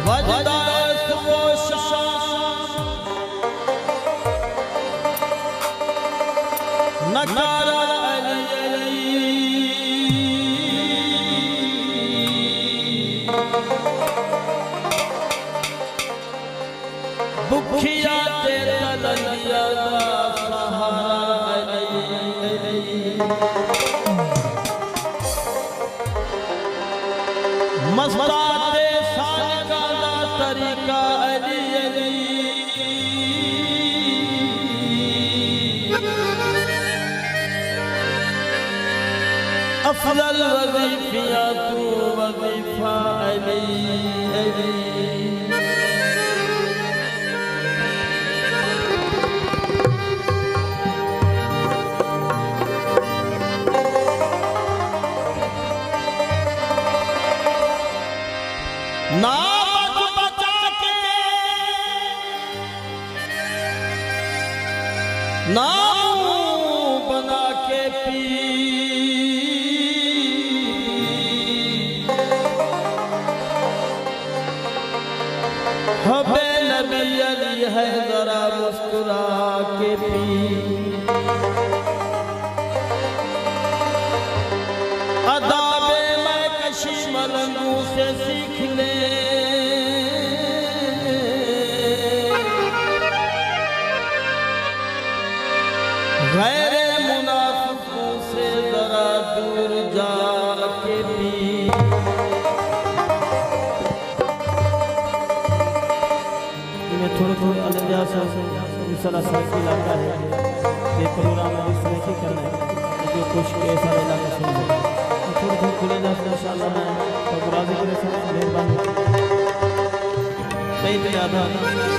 वजदास वो शाम नकारा बुखिया तेरे ललिया सहारा मस्ताते सालिका दा तरीका अली अली अफजल वजीफिया तू वजीफा अली अली नाम बचा के नाम बना के पी हबे नबी अली है जरा मुस्कुरा के पी अदाबे मैं कशी मलंगू से सीख ले गैरे मुनाफिकों से जरा दूर जाके भी मैं थोड़े अलग इंशाल्लाह इलाका है ये प्रोग्राम इस तरह की करना है जो कुछ ऐसा इलाका सुन थोड़े खुले जाते इंशाल्लाह मैं तो राजी के साथ मेहरबानी नहीं ज़्यादा